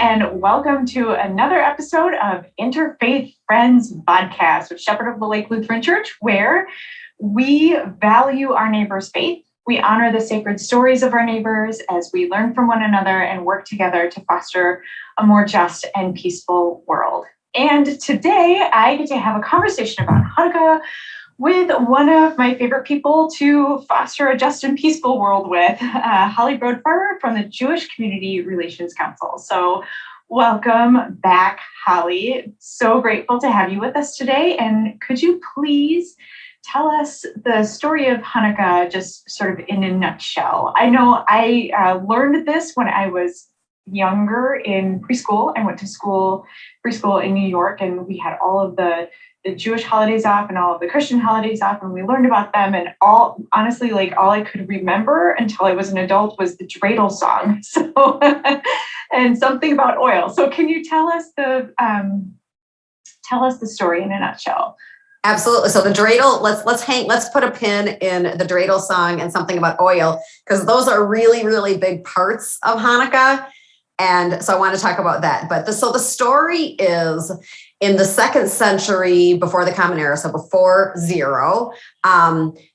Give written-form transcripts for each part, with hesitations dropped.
and welcome to another episode of Interfaith Friends Vodcast with Shepherd of the Lake Lutheran Church, where we value our neighbor's faith. We honor the sacred stories of our neighbors as we learn from one another and work together to foster a more just and peaceful world. And today I get to have a conversation about Hanukkah with one of my favorite people to foster a just and peaceful world with, Holly Brod Farber from the Jewish Community Relations Council. So welcome back, Holly. So grateful to have you with us today. And could you please tell us the story of Hanukkah, just sort of in a nutshell? I know I learned this when I was younger in preschool. I went to preschool in New York, and we had all of the Jewish holidays off and all of the Christian holidays off, and we learned about them. And all I could remember until I was an adult was the dreidel song. So, and something about oil. So, can you tell us the story in a nutshell? Absolutely. So the dreidel, let's put a pin in the dreidel song and something about oil, because those are really, really big parts of Hanukkah. And so I want to talk about that. But the story is in the 2nd century before the Common Era, so before 0,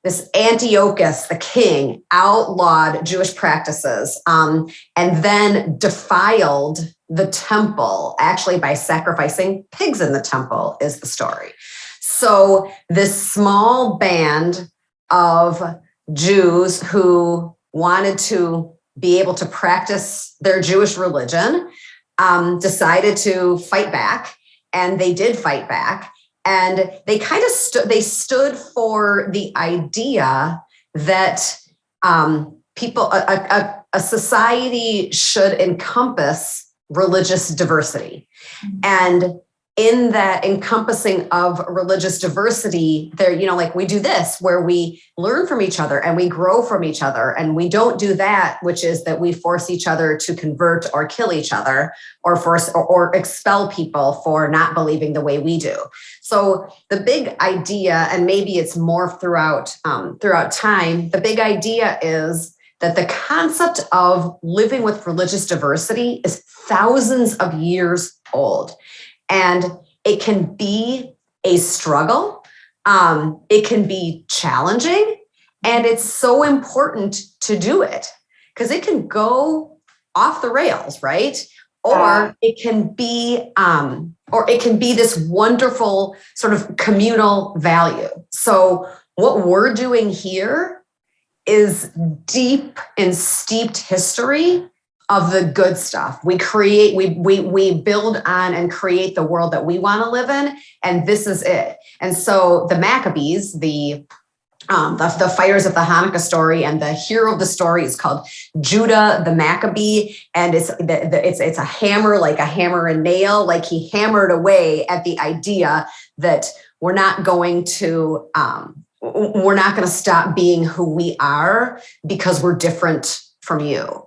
this Antiochus, the king, outlawed Jewish practices and then defiled the temple, actually by sacrificing pigs in the temple, is the story. So this small band of Jews who wanted to be able to practice their Jewish religion decided to fight back, and they did fight back. And they kind of stood for the idea that a society should encompass religious diversity. And in that encompassing of religious diversity, there, like we do this, where we learn from each other and we grow from each other. And we don't do that, which is that we force each other to convert or kill each other or expel people for not believing the way we do. So the big idea, and maybe it's morphed throughout time, the big idea is that the concept of living with religious diversity is thousands of years old. And it can be a struggle. It can be challenging. And it's so important to do it because it can go off the rails, right? Or it can be this wonderful sort of communal value. So what we're doing here is deep and steeped history of the good stuff. We build on and create the world that we want to live in, and this is it. And so the Maccabees, the fighters of the Hanukkah story, and the hero of the story is called Judah the Maccabee, and it's a hammer, like a hammer and nail, like he hammered away at the idea that we're not going to stop being who we are because we're different from you.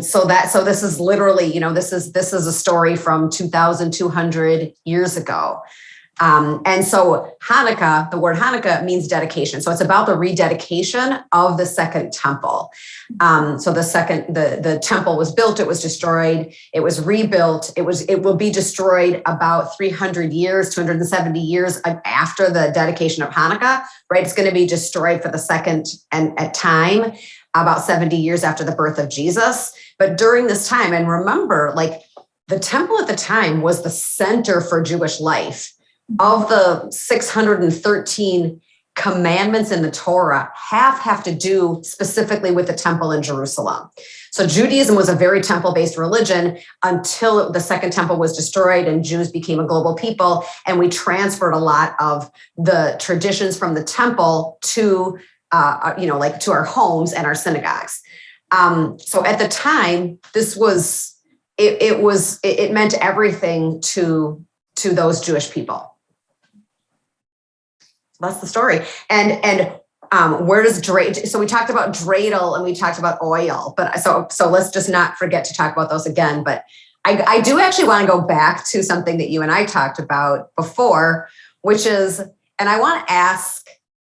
So this is literally, this is a story from 2,200 years ago. And so Hanukkah, the word Hanukkah means dedication. So it's about the rededication of the second temple. So the temple was built, it was destroyed, it was rebuilt. It will be destroyed about 270 years after the dedication of Hanukkah, right? It's going to be destroyed for the second and at time, about 70 years after the birth of Jesus. But during this time, and remember, like the temple at the time was the center for Jewish life. Of the 613 commandments in the Torah, half have to do specifically with the temple in Jerusalem. So Judaism was a very temple-based religion until the second temple was destroyed and Jews became a global people. And we transferred a lot of the traditions from the temple to to our homes and our synagogues. So at the time, it meant everything to those Jewish people. That's the story. And where does so we talked about dreidel and we talked about oil, but so let's just not forget to talk about those again. But I do actually want to go back to something that you and I talked about before, which is, and I want to ask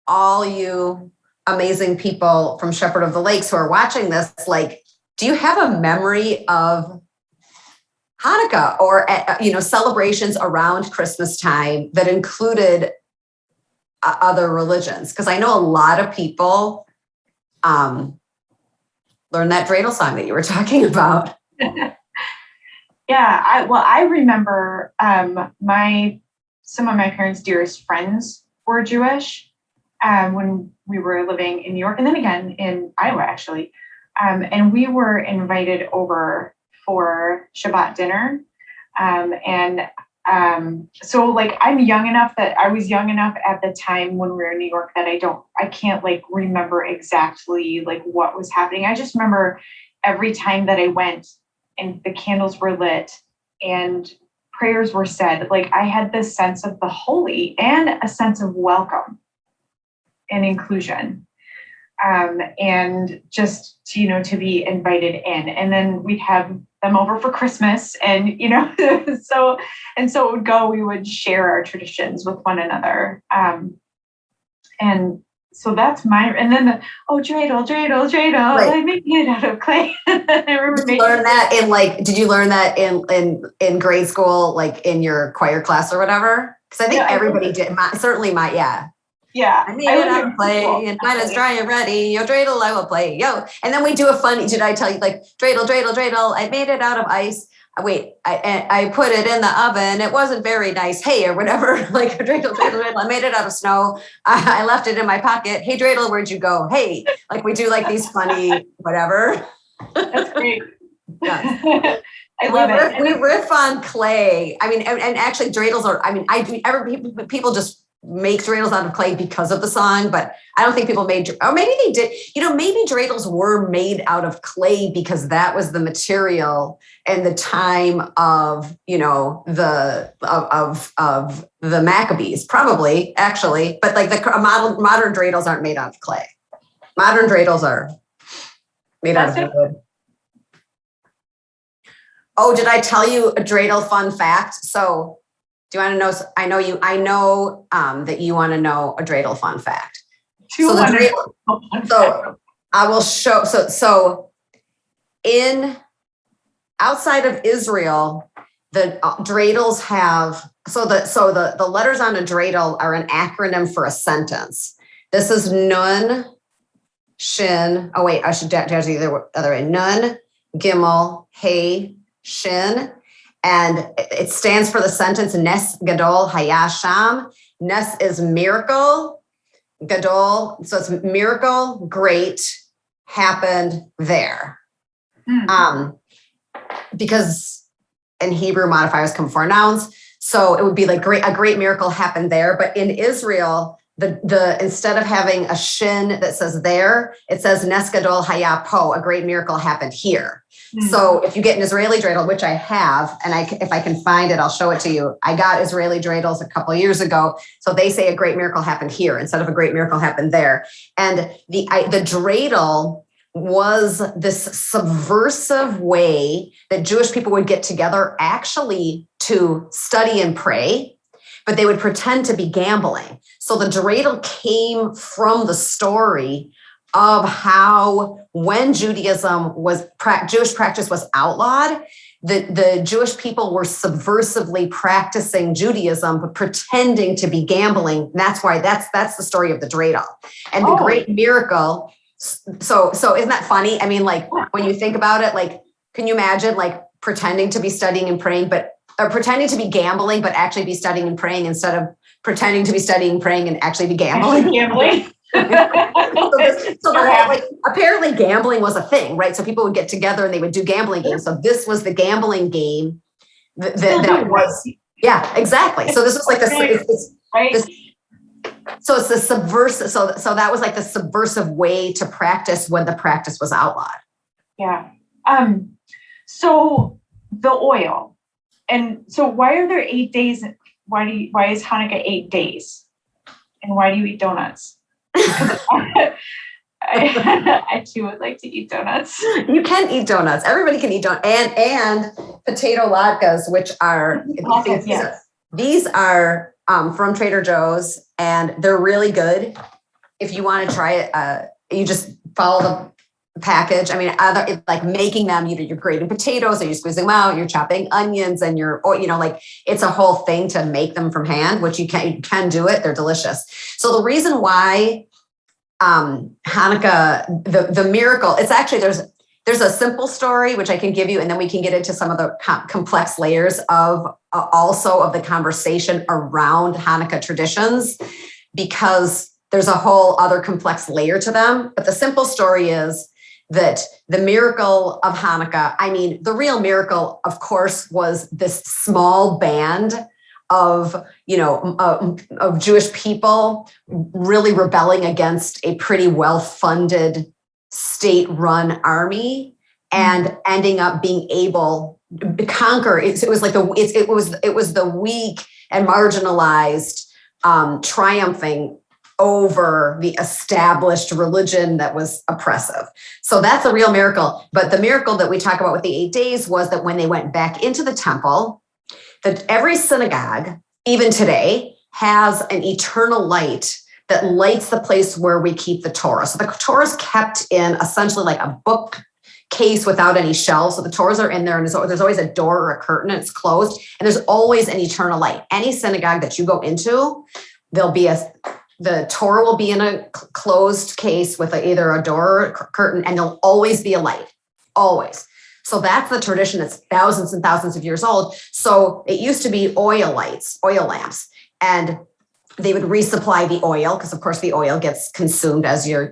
all you amazing people from Shepherd of the Lakes who are watching this, like, do you have a memory of Hanukkah or, celebrations around Christmas time that included other religions. Because I know a lot of people learn that dreidel song that you were talking about. Yeah, I remember some of my parents' dearest friends were Jewish when we were living in New York, and then again in Iowa, actually. And we were invited over for Shabbat dinner. So like I was young enough at the time when we were in New York that I can't like remember exactly like what was happening. I just remember every time that I went and the candles were lit and prayers were said, like I had this sense of the holy and a sense of welcome and inclusion. And just to be invited in, and then we'd have them over for Christmas, and so it would go. We would share our traditions with one another, and so that's and then dreidel, right. I make it out of clay. I remember did you learn that in grade school, like in your choir class or whatever? Because I think everybody did. Certainly my Yeah, I made it out of clay, and mine is dry and ready. Yo, dreidel, I will play. Yo, and then we do a funny. Did I tell you like dreidel? I made it out of ice. Wait, I put it in the oven. It wasn't very nice. Hey, or whatever. Like dreidel. I made it out of snow. I left it in my pocket. Hey, dreidel, where'd you go? Hey, like we do like these funny whatever. That's great. Yeah. I love it. We riff on clay. I mean, and actually dreidels are. I mean, people just make dreidels out of clay because of the song, but I don't think people made, or maybe they did, maybe dreidels were made out of clay because that was the material and the time of, of the Maccabees, probably actually, but like the modern dreidels aren't made out of clay. Modern dreidels are made out of wood. Oh, did I tell you a dreidel fun fact? So do you want to know? I know that you want to know a dreidel fun fact. So I will show. So in outside of Israel, the dreidels have the letters on a dreidel are an acronym for a sentence. This is nun, shin. Oh wait, I should do the other way. Nun, gimel, hey, shin. And it stands for the sentence, Nes Gadol Haya Sham. Nes is miracle, Gadol, so it's miracle, great, happened there. Because in Hebrew, modifiers come before nouns. So it would be like a great miracle happened there. But in Israel, the instead of having a shin that says there, it says Nes Gadol Haya Po, a great miracle happened here. So if you get an Israeli dreidel, which I have, and if I can find it, I'll show it to you. I got Israeli dreidels a couple of years ago. So they say a great miracle happened here instead of a great miracle happened there. And the dreidel was this subversive way that Jewish people would get together actually to study and pray, but they would pretend to be gambling. So the dreidel came from the story of how when Judaism Jewish practice was outlawed, the Jewish people were subversively practicing Judaism, but pretending to be gambling. That's why that's the story of the dreidel. And the great miracle. So isn't that funny? I mean, like when you think about it, like, can you imagine like pretending to be studying and praying, or pretending to be gambling, but actually be studying and praying instead of pretending to be studying and praying and actually be gambling? Apparently gambling was a thing, right? So people would get together and they would do gambling games. So this was the gambling game that was, yeah, exactly. So this was like so it's the subversive. So that was like the subversive way to practice when the practice was outlawed. Yeah. So the oil, and so why are there 8 days? Why is Hanukkah 8 days? And why do you eat donuts? I too would like to eat donuts. You can eat donuts. Everybody can eat donuts, and potato latkes, which are these are from Trader Joe's, and they're really good. If you want to try it, you just follow package. I mean, other like making them, either you're grating potatoes or you're squeezing them out, you're chopping onions, and like it's a whole thing to make them from hand, which you can do it. They're delicious. So the reason why Hanukkah, the miracle, it's actually, there's a simple story which I can give you, and then we can get into some of the complex layers of also of the conversation around Hanukkah traditions, because there's a whole other complex layer to them. But the simple story is that the miracle of Hanukkah, I mean, the real miracle, of course, was this small band of Jewish people really rebelling against a pretty well-funded state-run army and ending up being able to conquer. It was the weak and marginalized triumphing over the established religion that was oppressive. So that's a real miracle. But the miracle that we talk about with the 8 days was that when they went back into the temple, that every synagogue, even today, has an eternal light that lights the place where we keep the Torah. So the Torah is kept in essentially like a bookcase without any shelves. So the Torahs are in there, and there's always a door or a curtain, and it's closed, and there's always an eternal light. Any synagogue that you go into, the Torah will be in a closed case with either a door or a curtain, and there'll always be a light, always. So that's the tradition that's thousands and thousands of years old. So it used to be oil lamps, and they would resupply the oil, because of course the oil gets consumed as you're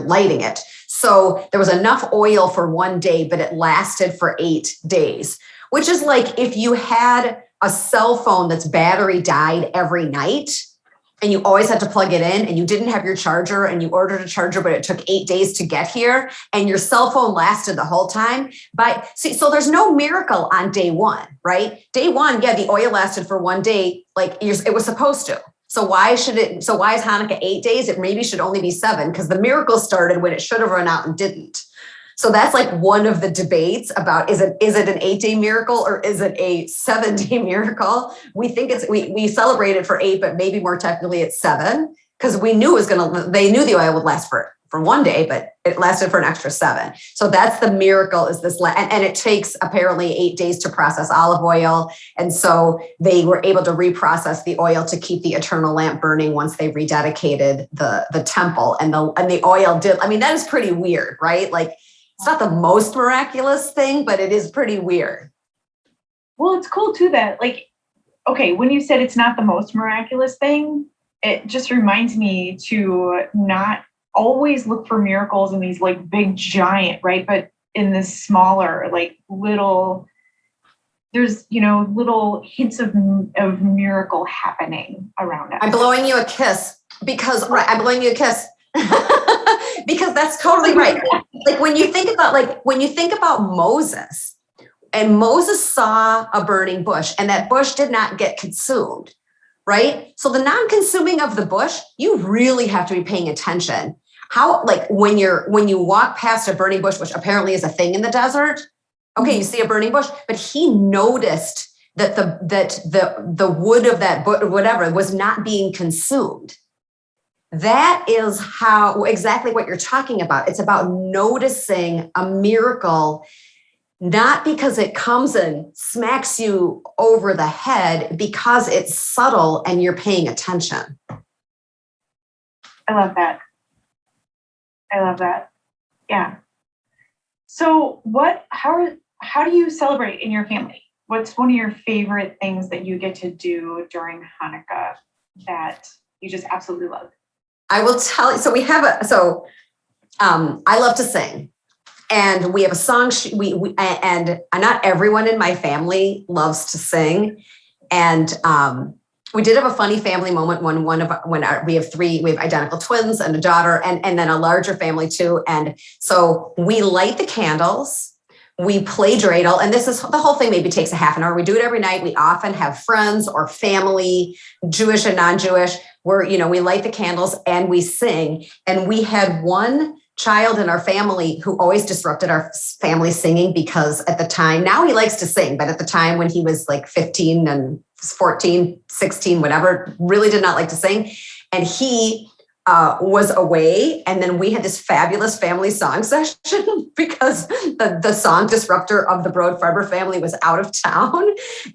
lighting it. So there was enough oil for one day, but it lasted for 8 days, which is like if you had a cell phone that's battery died every night and you always had to plug it in, and you didn't have your charger, and you ordered a charger, but it took 8 days to get here, and your cell phone lasted the whole time. So there's no miracle on day one, right? Day one, yeah, the oil lasted for 1 day, like it was supposed to. So why is Hanukkah 8 days? It maybe should only be 7, because the miracle started when it should have run out and didn't. So that's like one of the debates about, is it an 8-day miracle or is it a 7-day miracle? We think we celebrate it for 8, but maybe more technically it's 7, because they knew the oil would last for 1 day, but it lasted for an extra 7. So that's the miracle, is this, and it takes apparently 8 days to process olive oil. And so they were able to reprocess the oil to keep the eternal lamp burning once they rededicated the temple, and the oil did. I mean, that is pretty weird, right? Like, it's not the most miraculous thing, but it is pretty weird. Well, it's cool too that, like, okay, when you said it's not the most miraculous thing, it just reminds me to not always look for miracles in these like big giant, right? But in this smaller, like there's little hints of miracle happening around us. I'm blowing you a kiss because because that's totally right. Like when you think about Moses, and Moses saw a burning bush, and that bush did not get consumed, right? So the non-consuming of the bush, you really have to be paying attention. How, like when you walk past a burning bush, which apparently is a thing in the desert, okay, you see a burning bush, but he noticed that the wood of that whatever was not being consumed. That is exactly what you're talking about. It's about noticing a miracle, not because it comes and smacks you over the head, because it's subtle and you're paying attention. I love that. Yeah. So how do you celebrate in your family? What's one of your favorite things that you get to do during Hanukkah that you just absolutely love? I will tell you. So I love to sing, and we have a song. And not everyone in my family loves to sing, and we did have a funny family moment when we have identical twins and a daughter, and then a larger family too. And so we light the candles. We play dreidel, and the whole thing maybe takes a half an hour. We do it every night. We often have friends or family, Jewish and non-Jewish, where, we light the candles and we sing. And we had one child in our family who always disrupted our family singing, because at the time, now he likes to sing, but at the time when he was like 15 and 14, 16, whatever, really did not like to sing. And he was away. And then we had this fabulous family song session because the song disruptor of the Brod Farber family was out of town.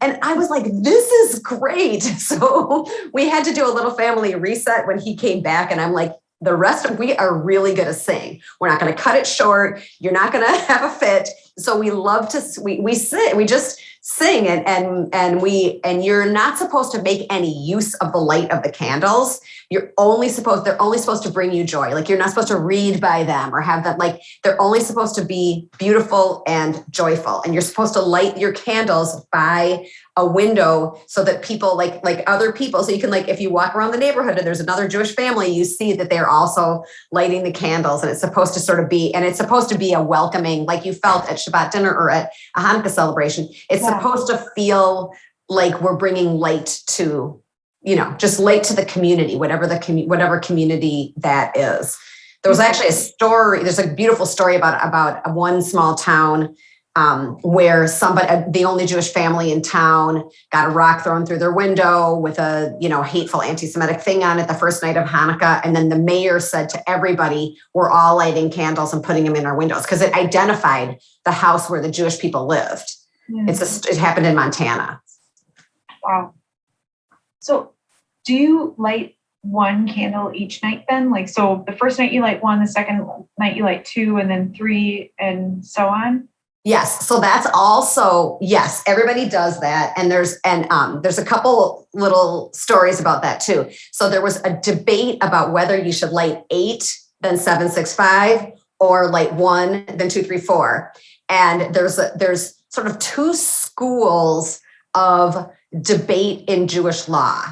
And I was like, this is great. So we had to do a little family reset when he came back. And I'm like, the rest of we are really going to sing. We're not going to cut it short. You're not going to have a fit. So we love to, we sit, we just sing and you're not supposed to make any use of the light of the candles. They're only supposed to bring you joy. Like you're not supposed to read by them or have that, like they're only supposed to be beautiful and joyful. And you're supposed to light your candles by a window so that people like other people. So you can like, if you walk around the neighborhood and there's another Jewish family, you see that they're also lighting the candles and it's supposed to sort of be, and it's supposed to be a welcoming, like you felt at Shabbat dinner or at a Hanukkah celebration. It's supposed to feel like we're bringing light to, just light to the community, whatever community that is. There was actually a story. There's a beautiful story about one small town where the only Jewish family in town got a rock thrown through their window with a, hateful anti-Semitic thing on it the first night of Hanukkah. And then the mayor said to everybody, we're all lighting candles and putting them in our windows because it identified the house where the Jewish people lived. Mm-hmm. It happened in Montana. Wow. So do you light one candle each night then? Like, so the first night you light one, the second night you light two, and then three, and so on? Yes. So that's also, yes, everybody does that. And there's a couple little stories about that too. So there was a debate about whether you should light 8, then 7, 6, 5, or light 1, then 2, 3, 4. And there's sort of 2 schools of debate in Jewish law.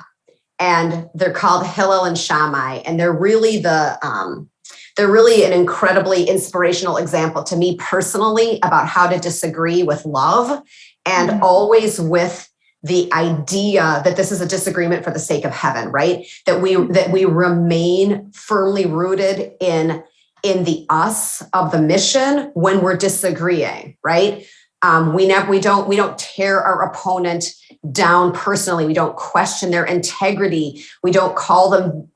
And they're called Hillel and Shammai. And they're really an incredibly inspirational example to me personally about how to disagree with love and always with the idea that this is a disagreement for the sake of heaven, right? That we remain firmly rooted in the us of the mission when we're disagreeing, right? We don't tear our opponent down personally. We don't question their integrity. We don't call them,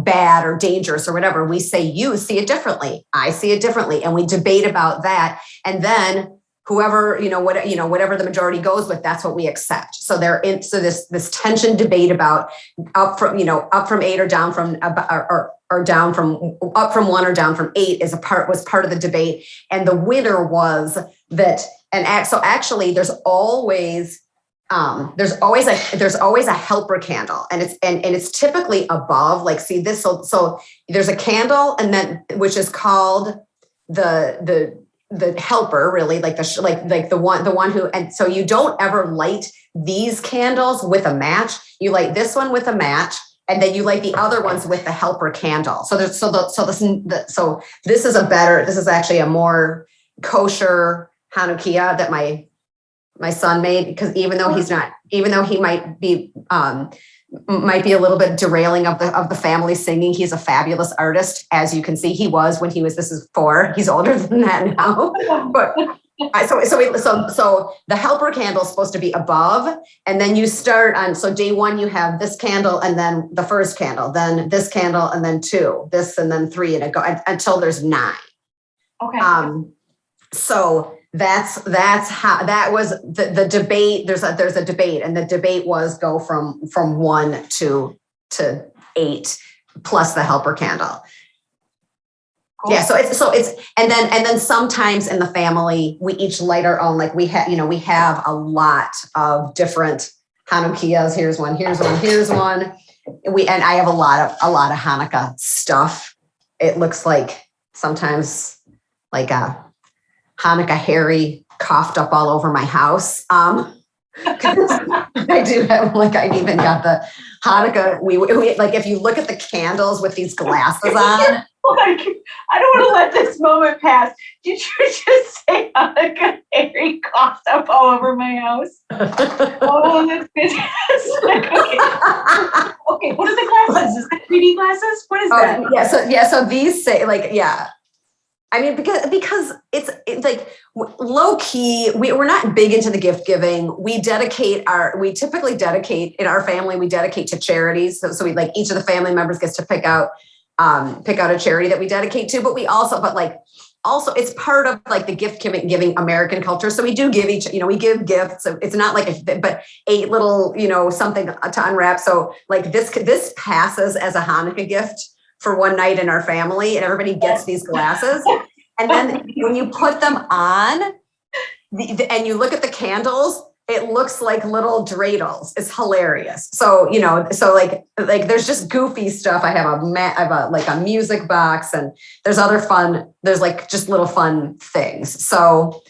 bad or dangerous or whatever. We say, you see it differently. I see it differently. And we debate about that. And then whoever, whatever the majority goes with, that's what we accept. So this tension debate about up from 8 or down from, or down from up from 1 or down from 8 was part of the debate. And the winner was that. And so actually there's always a helper candle, and it's typically above, like, see this. So there's a candle, and then which is called the helper, really, like the one who. And so you don't ever light these candles with a match. You light this one with a match, and then you light the other ones with the helper candle. So this is actually a more kosher Hanukkah that my son made, because even though he might be a little bit derailing of the family singing, he's a fabulous artist, as you can see. He was when this is 4. He's older than that now. But so the helper candle is supposed to be above, and then you start on. So day 1 you have this candle, and then the first candle, then this candle, and then 2, this, and then 3, and it go until there's 9. Okay. So that's how that was the debate. There's a debate, and the debate was go from 1 to 8 plus the helper candle. Cool. Yeah. So it's and then sometimes in the family we each light our own. Like we have a lot of different Hanukkahs. Here's one. Here's one. And I have a lot of Hanukkah stuff. It looks like sometimes like a Hanukkah Harry coughed up all over my house. I do have, I even got the Hanukkah. We like, if you look at the candles with these glasses on. I don't want to let this moment pass. Did you just say Hanukkah Harry coughed up all over my house? Oh, that's fantastic. Okay, what are the glasses? Is that 3D glasses? What is that? So these say I mean, because it's like low key, we're not big into the gift giving. We typically dedicate in our family, we dedicate to charities. So we each of the family members gets to pick out pick out a charity that we dedicate to, but also it's part of like the gift giving American culture. So we do give we give gifts. So it's not like, but 8 little, something to unwrap. So like this passes as a Hanukkah gift for one night in our family, and everybody gets these glasses. And then when you put them on and you look at the candles, it looks like little dreidels. It's hilarious. So, like there's just goofy stuff. I have a music box, and there's like just little fun things. So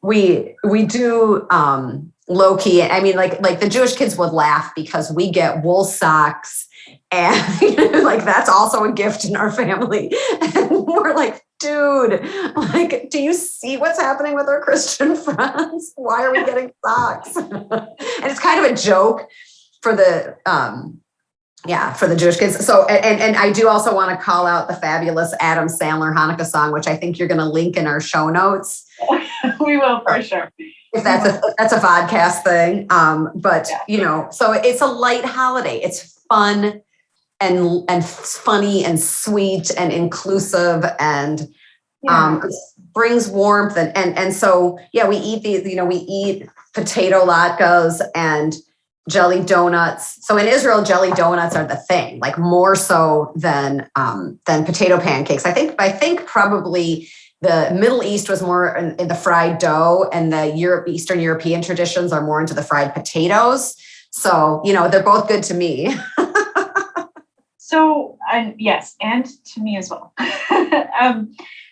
we do low key. I mean, like the Jewish kids would laugh because we get wool socks, and like that's also a gift in our family. And we're like, dude, like, do you see what's happening with our Christian friends? Why are we getting socks? And it's kind of a joke for the Jewish kids. So, and I do also want to call out the fabulous Adam Sandler Hanukkah song, which I think you're going to link in our show notes. We will, for sure. If that's a vodcast thing. So it's a light holiday. It's fun and funny and sweet and inclusive, and it brings warmth and so we eat these, we eat potato latkes and jelly donuts. So in Israel, jelly donuts are the thing, like more so than potato pancakes. I think probably the Middle East was more in the fried dough, and the Eastern European traditions are more into the fried potatoes. So, they're both good to me. So, yes, and to me as well.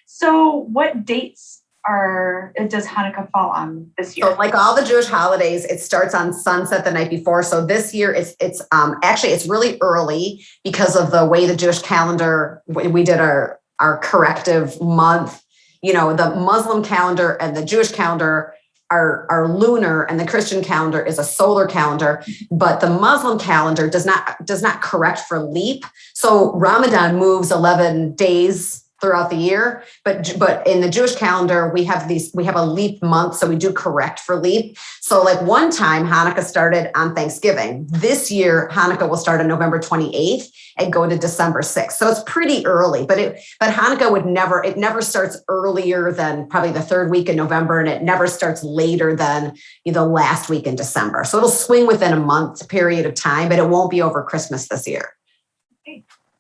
So what dates does Hanukkah fall on this year? So like all the Jewish holidays, it starts on sunset the night before. So this year it's actually really early because of the way the Jewish calendar, we did our corrective month. The Muslim calendar and the Jewish calendar are lunar, and the Christian calendar is a solar calendar, but the Muslim calendar does not correct for leap. So Ramadan moves 11 days throughout the year, but in the Jewish calendar, we have a leap month, so we do correct for leap. So like one time Hanukkah started on Thanksgiving. This year Hanukkah will start on November 28th and go to December 6th. So it's pretty early, but Hanukkah never starts earlier than probably the 3rd week in November, and it never starts later than the last week in December. So it'll swing within a month period of time, but it won't be over Christmas this year.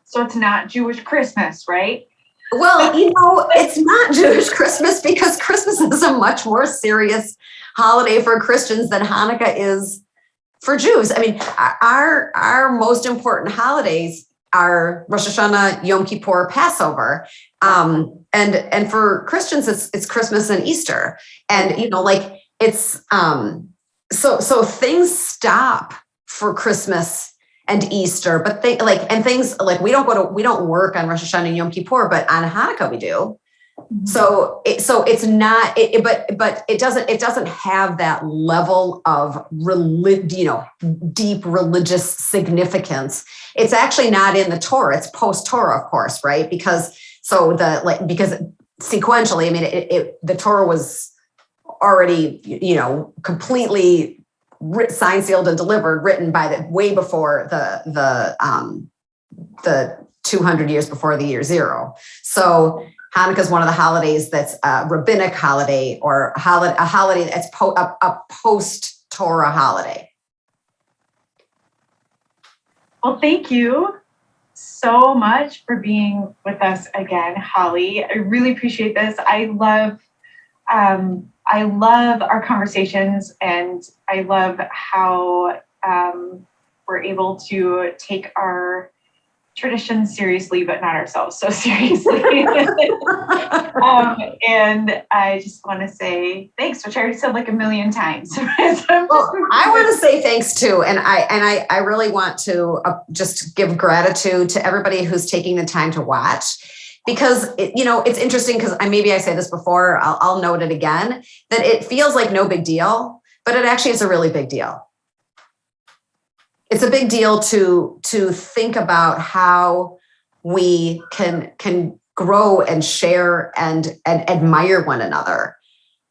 So it's not Jewish Christmas, right? Well, it's not Jewish Christmas because Christmas is a much more serious holiday for Christians than Hanukkah is for Jews. I mean, our most important holidays are Rosh Hashanah, Yom Kippur, Passover. And for Christians, it's Christmas and Easter. And, it's, so things stop for Christmas and Easter, but we don't work on Rosh Hashanah and Yom Kippur, but on Hanukkah we do. Mm-hmm. So it's not, but it doesn't have that level of deep religious significance. It's actually not in the Torah. It's post-Torah, of course, right? Because sequentially, I mean, the Torah was already, completely signed, sealed, and delivered, written by way before the 200 years before the year 0. So Hanukkah is one of the holidays that's a rabbinic holiday, or a holiday that's a post-Torah holiday. Well, thank you so much for being with us again, Holly. I really appreciate this. I love our conversations, and I love how we're able to take our traditions seriously, but not ourselves so seriously. And I just want to say thanks, which I already said like a million times. Well, I want to say thanks too. And I really want to just give gratitude to everybody who's taking the time to watch. Because it's interesting, because maybe I say this before, I'll note it again, that it feels like no big deal, but it actually is a really big deal. It's a big deal to think about how we can grow and share and admire one another,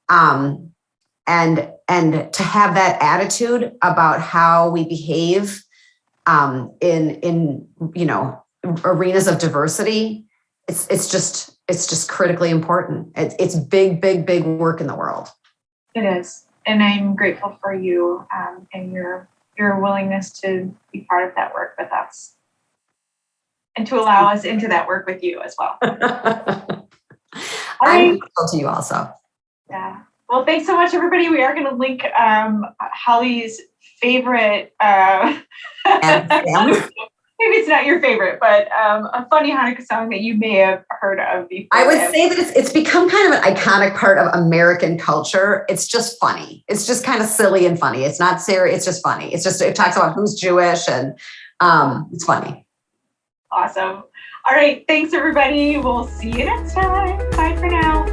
and to have that attitude about how we behave in arenas of diversity, it's just critically important. It's big work in the world. It is. And I'm grateful for you and your willingness to be part of that work with us and to allow us into that work with you as well. I'm grateful to you also. Yeah. Well, thanks so much, everybody. We are going to link Holly's favorite, maybe it's not your favorite, but a funny Hanukkah song that you may have heard of before. I would say that it's become kind of an iconic part of American culture. It's just funny. It's just kind of silly and funny. It's not serious. It's just funny. It talks about who's Jewish and it's funny. Awesome. All right. Thanks, everybody. We'll see you next time. Bye for now.